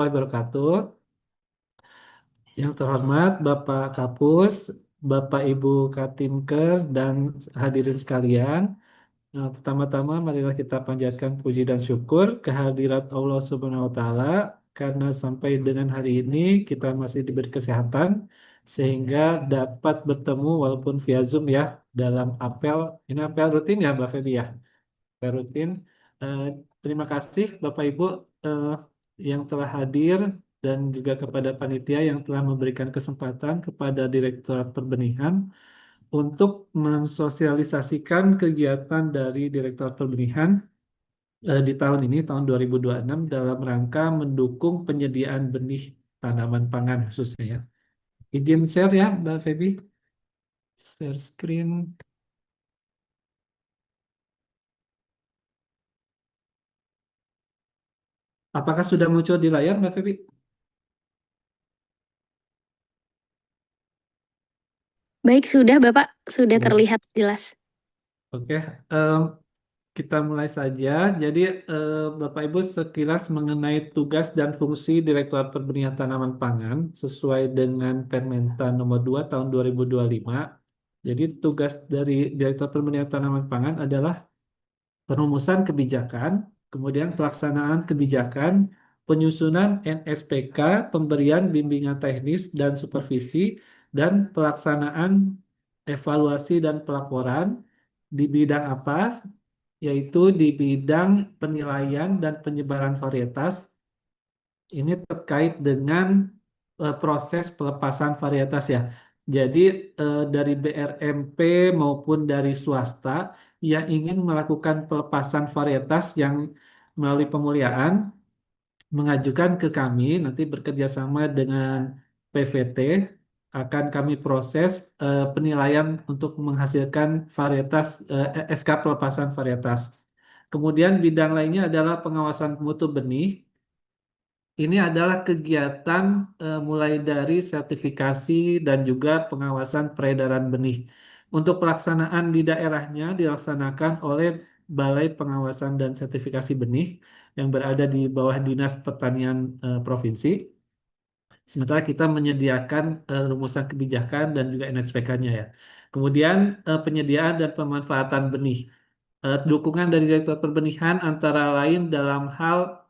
Wabarakatuh. Yang terhormat Bapak Kapus, Bapak Ibu Katimker, dan hadirin sekalian. Pertama-tama marilah kita panjatkan puji dan syukur kehadirat Allah Subhanahu wa taala karena sampai dengan hari ini kita masih diberi kesehatan sehingga dapat bertemu walaupun via Zoom ya dalam apel. Ini apel rutin ya Mbak Febi ya. Apel rutin. Eh, Terima kasih Bapak Ibu eh, yang telah hadir dan juga kepada panitia yang telah memberikan kesempatan kepada Direktorat Perbenihan untuk mensosialisasikan kegiatan dari Direktorat Perbenihan di tahun ini, tahun 2026, dalam rangka mendukung penyediaan benih tanaman pangan khususnya ya. Izin share ya, Mbak Feby. Share screen. Apakah sudah muncul di layar, Mbak Feby? Baik, sudah Bapak, sudah Baik. terlihat jelas. Oke, em, kita mulai saja. Jadi, Bapak Ibu sekilas mengenai tugas dan fungsi Direktorat Perbenihan Tanaman Pangan sesuai dengan Permentan Nomor 2 Tahun 2025. Jadi, tugas dari Direktorat Perbenihan Tanaman Pangan adalah perumusan kebijakan, kemudian pelaksanaan kebijakan, penyusunan NSPK, pemberian bimbingan teknis dan supervisi, dan pelaksanaan evaluasi dan pelaporan di bidang apa? Yaitu di bidang penilaian dan penyebaran varietas. Ini terkait dengan proses pelepasan varietas ya. Jadi dari BRMP maupun dari swasta yang ingin melakukan pelepasan varietas yang melalui pemuliaan mengajukan ke kami nanti bekerja sama dengan PVT akan kami proses penilaian untuk menghasilkan varietas SK pelepasan varietas. Kemudian bidang lainnya adalah pengawasan mutu benih. Ini adalah kegiatan mulai dari sertifikasi dan juga pengawasan peredaran benih. Untuk pelaksanaan di daerahnya dilaksanakan oleh Balai Pengawasan dan Sertifikasi Benih yang berada di bawah Dinas Pertanian Provinsi. Sementara kita menyediakan rumusan kebijakan dan juga NSPK-nya ya. Kemudian penyediaan dan pemanfaatan benih. Dukungan dari Direktur Perbenihan antara lain dalam hal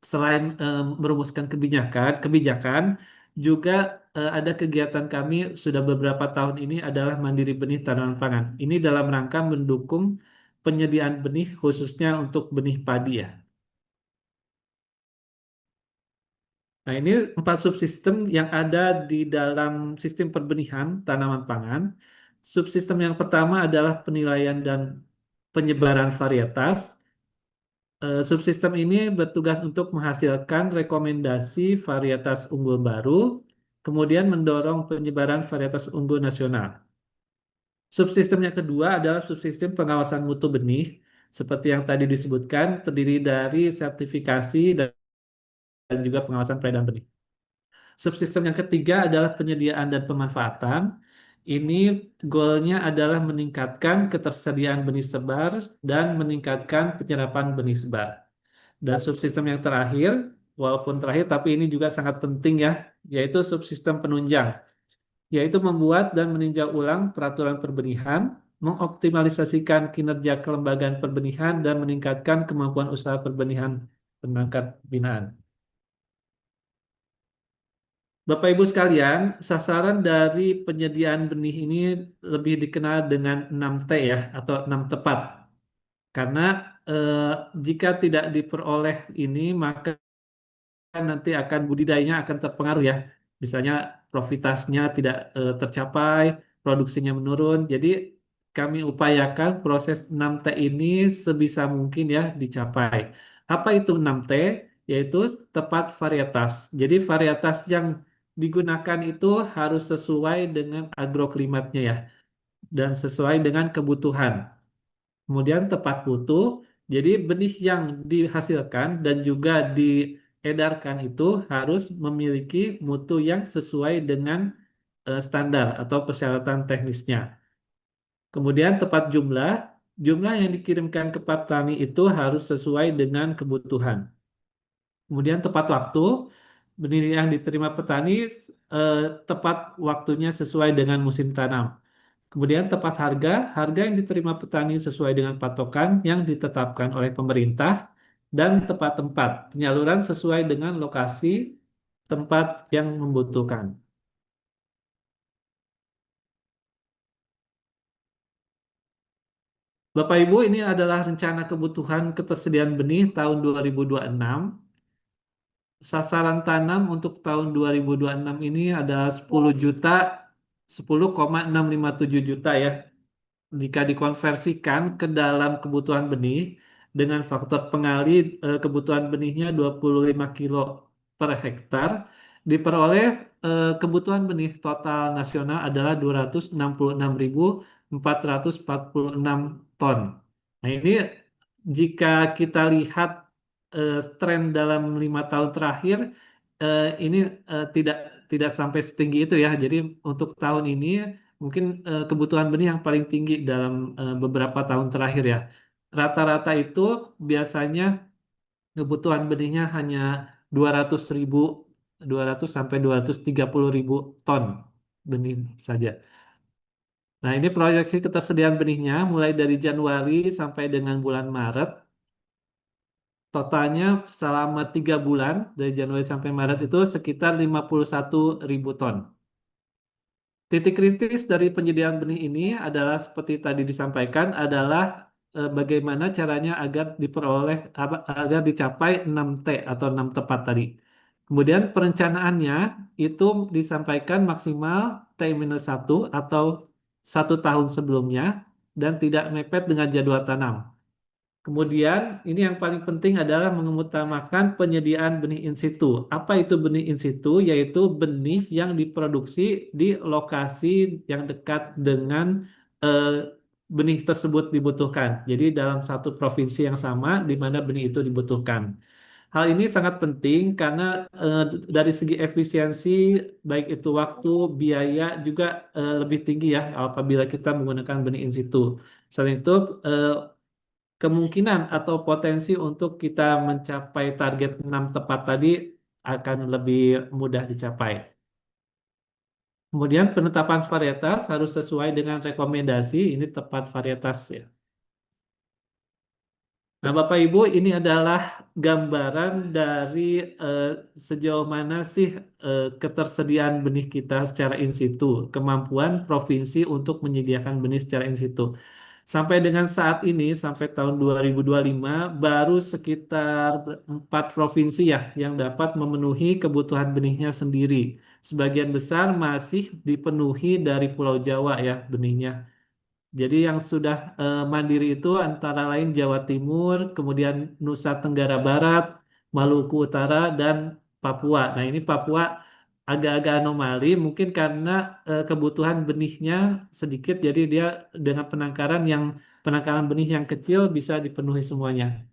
selain merumuskan kebijakan juga ada kegiatan kami sudah beberapa tahun ini adalah mandiri benih tanaman pangan. Ini dalam rangka mendukung penyediaan benih khususnya untuk benih padi ya. Nah, ini 4 subsistem yang ada di dalam sistem perbenihan tanaman pangan. Subsistem yang pertama adalah penilaian dan penyebaran varietas. Subsistem ini bertugas untuk menghasilkan rekomendasi varietas unggul baru, kemudian mendorong penyebaran varietas unggul nasional. Subsistem yang kedua adalah subsistem pengawasan mutu benih, seperti yang tadi disebutkan, terdiri dari sertifikasi dan juga pengawasan peredaran benih. Subsistem yang ketiga adalah penyediaan dan pemanfaatan. Ini goalnya adalah meningkatkan ketersediaan benih sebar dan meningkatkan penyerapan benih sebar. Dan subsistem yang terakhir, walaupun terakhir tapi ini juga sangat penting ya, yaitu subsistem penunjang, yaitu membuat dan meninjau ulang peraturan perbenihan, mengoptimalisasikan kinerja kelembagaan perbenihan dan meningkatkan kemampuan usaha perbenihan perangkat binaan. Bapak Ibu sekalian, sasaran dari penyediaan benih ini lebih dikenal dengan 6T ya, atau 6 tepat. Karena eh, jika tidak diperoleh ini, maka nanti akan budidayanya akan terpengaruh ya. Misalnya profitasnya tidak tercapai, produksinya menurun. Jadi kami upayakan proses 6T ini sebisa mungkin ya dicapai. Apa itu 6T? Yaitu tepat varietas. Jadi varietas yang digunakan itu harus sesuai dengan agroklimatnya ya dan sesuai dengan kebutuhan. Kemudian tepat mutu, jadi benih yang dihasilkan dan juga diedarkan itu harus memiliki mutu yang sesuai dengan standar atau persyaratan teknisnya. Kemudian tepat jumlah, jumlah yang dikirimkan ke petani itu harus sesuai dengan kebutuhan. Kemudian tepat waktu, benih yang diterima petani eh, tepat waktunya sesuai dengan musim tanam. Kemudian tepat harga, harga yang diterima petani sesuai dengan patokan yang ditetapkan oleh pemerintah, dan tepat tempat, penyaluran sesuai dengan lokasi tempat yang membutuhkan. Bapak Ibu, ini adalah rencana kebutuhan ketersediaan benih tahun 2026. Sasaran tanam untuk tahun 2026 ini adalah 10 juta, 10,657 juta ya. Jika dikonversikan ke dalam kebutuhan benih dengan faktor pengali, kebutuhan benihnya 25 kilo per hektar, diperoleh kebutuhan benih total nasional adalah 266.446 ton. Nah, ini jika kita lihat tren dalam 5 tahun terakhir, ini tidak tidak sampai setinggi itu ya. Jadi untuk tahun ini mungkin kebutuhan benih yang paling tinggi dalam beberapa tahun terakhir ya. Rata-rata itu biasanya kebutuhan benihnya hanya 200.000, 200 sampai 230.000 ton benih saja. Nah, ini proyeksi ketersediaan benihnya mulai dari Januari sampai dengan bulan Maret. Totalnya selama 3 bulan dari Januari sampai Maret itu sekitar 51.000 ton. Titik kritis dari penyediaan benih ini adalah seperti tadi disampaikan adalah bagaimana caranya agar diperoleh agar dicapai 6T atau 6 tepat tadi. Kemudian perencanaannya itu disampaikan maksimal T-1 atau 1 tahun sebelumnya dan tidak mepet dengan jadwal tanam. Kemudian, ini yang paling penting adalah mengutamakan penyediaan benih in situ. Apa itu benih in situ? Yaitu benih yang diproduksi di lokasi yang dekat dengan eh, benih tersebut dibutuhkan. Jadi dalam satu provinsi yang sama di mana benih itu dibutuhkan. Hal ini sangat penting karena dari segi efisiensi, baik itu waktu, biaya juga lebih tinggi ya apabila kita menggunakan benih in situ. Selain itu, eh, kemungkinan atau potensi untuk kita mencapai target 6 tepat tadi akan lebih mudah dicapai. Kemudian penetapan varietas harus sesuai dengan rekomendasi, ini tepat varietas ya. Nah, Bapak Ibu, ini adalah gambaran dari eh, sejauh mana sih ketersediaan benih kita secara in situ, kemampuan provinsi untuk menyediakan benih secara in situ. Sampai dengan saat ini, sampai tahun 2025, baru sekitar 4 provinsi ya yang dapat memenuhi kebutuhan benihnya sendiri. Sebagian besar masih dipenuhi dari Pulau Jawa ya benihnya. Jadi yang sudah mandiri itu antara lain Jawa Timur, kemudian Nusa Tenggara Barat, Maluku Utara, dan Papua. Nah, ini Papua agak-agak anomali, mungkin karena kebutuhan benihnya sedikit, jadi dia dengan penangkaran benih yang kecil bisa dipenuhi semuanya.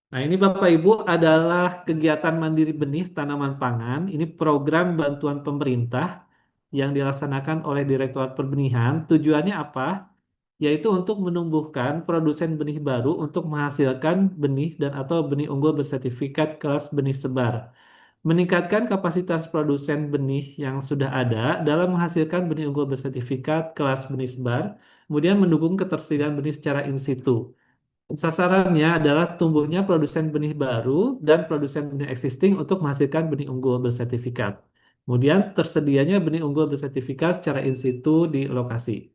Nah, ini Bapak Ibu adalah kegiatan mandiri benih tanaman pangan. Ini program bantuan pemerintah yang dilaksanakan oleh Direktorat Perbenihan. Tujuannya apa? Yaitu untuk menumbuhkan produsen benih baru untuk menghasilkan benih dan atau benih unggul bersertifikat kelas benih sebar. Meningkatkan kapasitas produsen benih yang sudah ada dalam menghasilkan benih unggul bersertifikat kelas benih sebar, kemudian mendukung ketersediaan benih secara in situ. Sasarannya adalah tumbuhnya produsen benih baru dan produsen benih existing untuk menghasilkan benih unggul bersertifikat. Kemudian tersedianya benih unggul bersertifikat secara in situ di lokasi.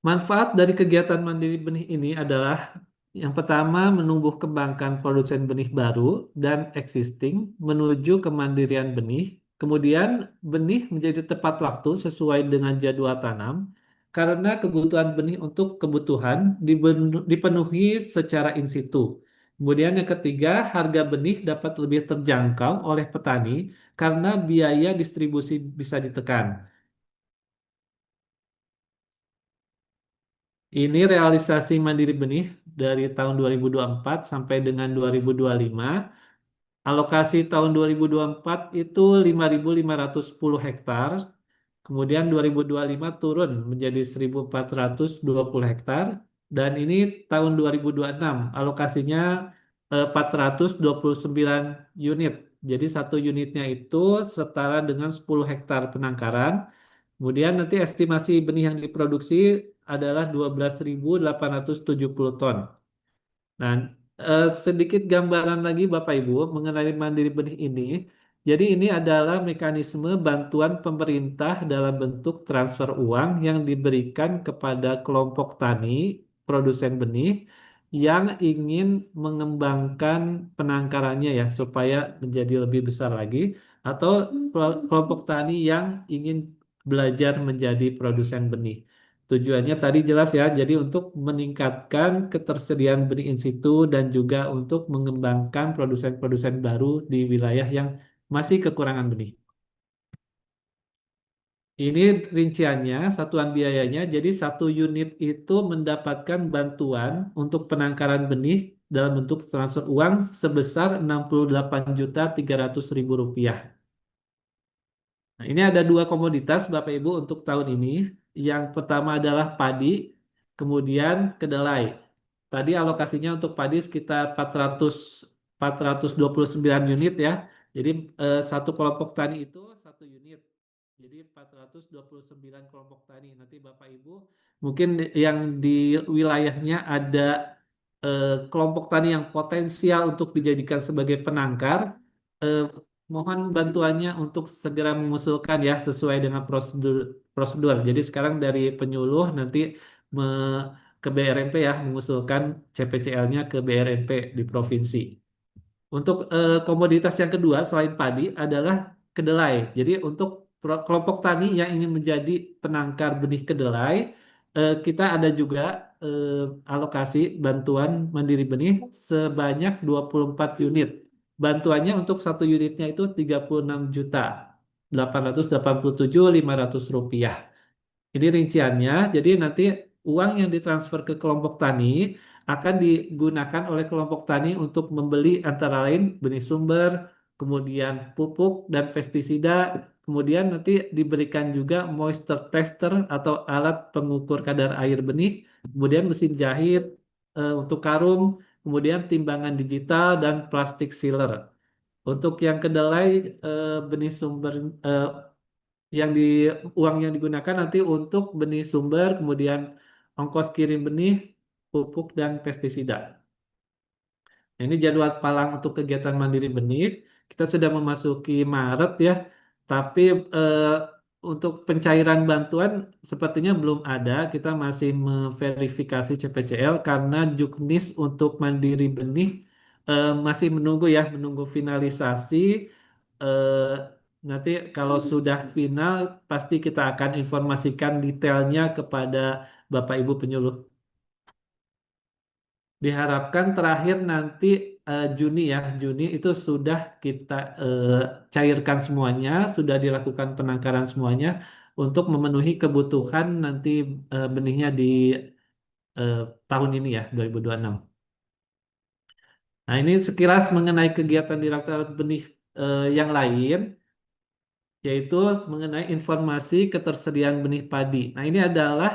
Manfaat dari kegiatan mandiri benih ini adalah yang pertama menumbuh kembangkan produsen benih baru dan existing menuju kemandirian benih. Kemudian benih menjadi tepat waktu sesuai dengan jadwal tanam karena kebutuhan benih untuk kebutuhan dipenuhi secara in situ. Kemudian yang ketiga, harga benih dapat lebih terjangkau oleh petani karena biaya distribusi bisa ditekan. Ini realisasi mandiri benih dari tahun 2024 sampai dengan 2025. Alokasi tahun 2024 itu 5.510 hektar. Kemudian 2025 turun menjadi 1.420 hektar. Dan ini tahun 2026 alokasinya 429 unit. Jadi satu unitnya itu setara dengan 10 hektar penangkaran. Kemudian nanti estimasi benih yang diproduksi adalah 12.870 ton. Nah, sedikit gambaran lagi Bapak Ibu mengenai Mandiri Benih ini. Jadi ini adalah mekanisme bantuan pemerintah dalam bentuk transfer uang yang diberikan kepada kelompok tani, produsen benih yang ingin mengembangkan penangkarannya ya supaya menjadi lebih besar lagi atau kelompok tani yang ingin belajar menjadi produsen benih. Tujuannya tadi jelas ya, jadi untuk meningkatkan ketersediaan benih in situ dan juga untuk mengembangkan produsen-produsen baru di wilayah yang masih kekurangan benih. Ini rinciannya, satuan biayanya, jadi satu unit itu mendapatkan bantuan untuk penangkaran benih dalam bentuk transfer uang sebesar 68.300.000 rupiah. Nah, ini ada dua komoditas Bapak Ibu untuk tahun ini. Yang pertama adalah padi, kemudian kedelai. Tadi alokasinya untuk padi sekitar 429 unit ya. Jadi satu kelompok tani itu satu unit. Jadi 429 kelompok tani. Nanti Bapak Ibu mungkin yang di wilayahnya ada kelompok tani yang potensial untuk dijadikan sebagai penangkar. eh, Mohon bantuannya untuk segera mengusulkan ya sesuai dengan prosedur. Jadi sekarang dari penyuluh nanti ke BRMP ya mengusulkan CPCL-nya ke BRMP di provinsi. Untuk komoditas yang kedua selain padi adalah kedelai. Jadi untuk kelompok tani yang ingin menjadi penangkar benih kedelai, kita ada juga alokasi bantuan mandiri benih sebanyak 24 unit. Bantuannya untuk satu unitnya itu 36.887.500 rupiah. Ini rinciannya, jadi nanti uang yang ditransfer ke kelompok tani akan digunakan oleh kelompok tani untuk membeli antara lain benih sumber, kemudian pupuk dan pestisida, kemudian nanti diberikan juga moisture tester atau alat pengukur kadar air benih, kemudian mesin jahit untuk karung, kemudian timbangan digital dan plastik sealer. Untuk yang kedelai benih sumber eh, yang di uang yang digunakan nanti untuk benih sumber, kemudian ongkos kirim benih, pupuk dan pestisida. Nah, ini jadwal palang untuk kegiatan mandiri benih. Kita sudah memasuki Maret ya, tapi eh, untuk pencairan bantuan sepertinya belum ada. Kita masih memverifikasi CPCL karena Juknis untuk mandiri benih masih menunggu ya, menunggu finalisasi. Eh, Nanti kalau sudah final, pasti kita akan informasikan detailnya kepada Bapak Ibu penyuluh. Diharapkan terakhir nanti Juni ya, Juni itu sudah kita eh, cairkan semuanya, sudah dilakukan penangkaran semuanya untuk memenuhi kebutuhan nanti benihnya di eh, tahun ini ya, 2026. Nah, ini sekilas mengenai kegiatan Direktorat Benih yang lain, yaitu mengenai informasi ketersediaan benih padi. Nah, ini adalah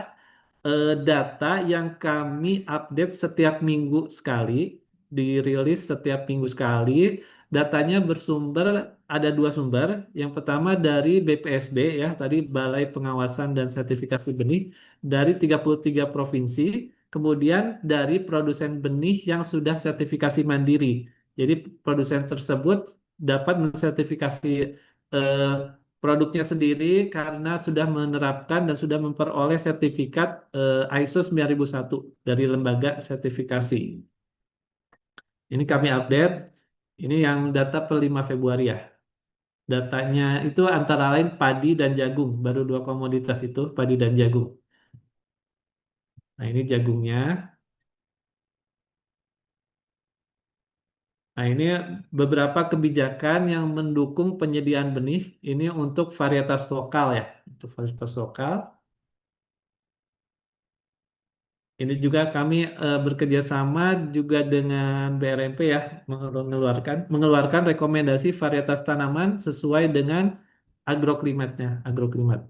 data yang kami update setiap minggu sekali, dirilis setiap minggu sekali. Datanya bersumber ada dua sumber. Yang pertama dari BPSB ya, tadi Balai Pengawasan dan Sertifikasi Benih dari 33 provinsi, kemudian dari produsen benih yang sudah sertifikasi mandiri. Jadi produsen tersebut dapat mensertifikasi eh, produknya sendiri karena sudah menerapkan dan sudah memperoleh sertifikat ISO 9001 dari lembaga sertifikasi. Ini kami update, ini yang data per 5 Februari ya. Datanya itu antara lain padi dan jagung, baru dua komoditas itu, padi dan jagung. Nah ini jagungnya. Nah ini beberapa kebijakan yang mendukung penyediaan benih ini untuk varietas lokal ya, untuk varietas lokal. Ini juga kami bekerja sama juga dengan BRMP ya mengeluarkan rekomendasi varietas tanaman sesuai dengan agroklimatnya, agroklimat.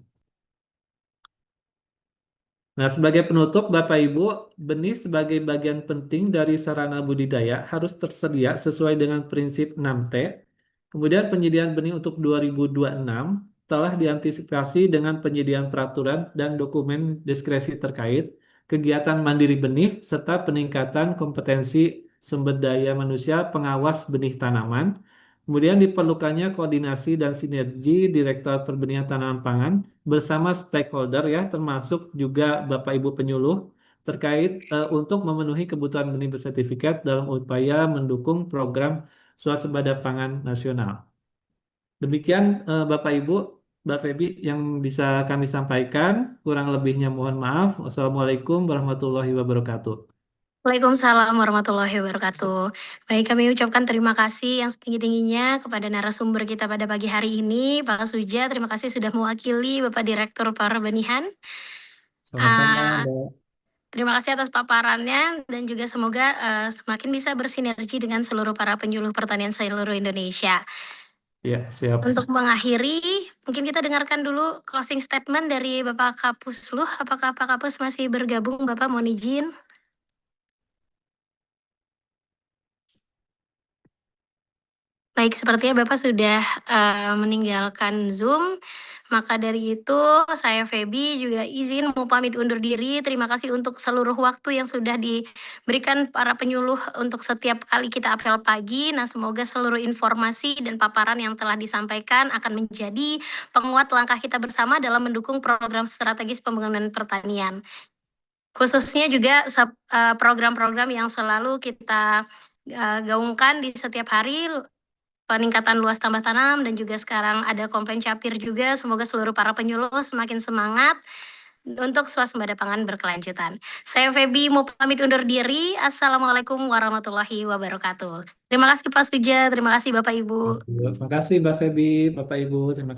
Nah, sebagai penutup, Bapak Ibu, benih sebagai bagian penting dari sarana budidaya harus tersedia sesuai dengan prinsip 6T. Kemudian penyediaan benih untuk 2026 telah diantisipasi dengan penyediaan peraturan dan dokumen diskresi terkait, kegiatan mandiri benih, serta peningkatan kompetensi sumber daya manusia pengawas benih tanaman. Kemudian diperlukannya koordinasi dan sinergi Direktorat Perbenihan Tanaman Pangan bersama stakeholder ya, termasuk juga Bapak Ibu penyuluh terkait untuk memenuhi kebutuhan benih bersertifikat dalam upaya mendukung program swasembada pangan nasional. Demikian Bapak Ibu, Mbak Febi yang bisa kami sampaikan. Kurang lebihnya mohon maaf. Wassalamualaikum warahmatullahi wabarakatuh. Waalaikumsalam warahmatullahi wabarakatuh. Baik, kami ucapkan terima kasih yang setinggi-tingginya kepada narasumber kita pada pagi hari ini, Pak Suja. Terima kasih sudah mewakili Bapak Direktur Perbenihan. Sama-sama, Ah, Mbak. Terima kasih atas paparannya dan juga semoga semakin bisa bersinergi dengan seluruh para penyuluh pertanian seluruh Indonesia. Ya, siap. Untuk mengakhiri, mungkin kita dengarkan dulu closing statement dari Bapak Kapusluh. Apakah Pak Kapus masih bergabung, Bapak? Mohon izin. Baik, sepertinya Bapak sudah meninggalkan Zoom. Maka dari itu, saya Feby juga izin mau pamit undur diri. Terima kasih untuk seluruh waktu yang sudah diberikan para penyuluh untuk setiap kali kita apel pagi. Nah, semoga seluruh informasi dan paparan yang telah disampaikan akan menjadi penguat langkah kita bersama dalam mendukung program strategis pembangunan pertanian. Khususnya juga program-program yang selalu kita gaungkan di setiap hari, peningkatan luas tambah tanam, dan juga sekarang ada komplain capir juga. Semoga seluruh para penyuluh semakin semangat untuk swasembada pangan berkelanjutan. Saya Feby mau pamit undur diri. Assalamualaikum warahmatullahi wabarakatuh. Terima kasih Pak Suja, terima kasih Bapak Ibu. Terima kasih Mbak Febi, Bapak Ibu. Terima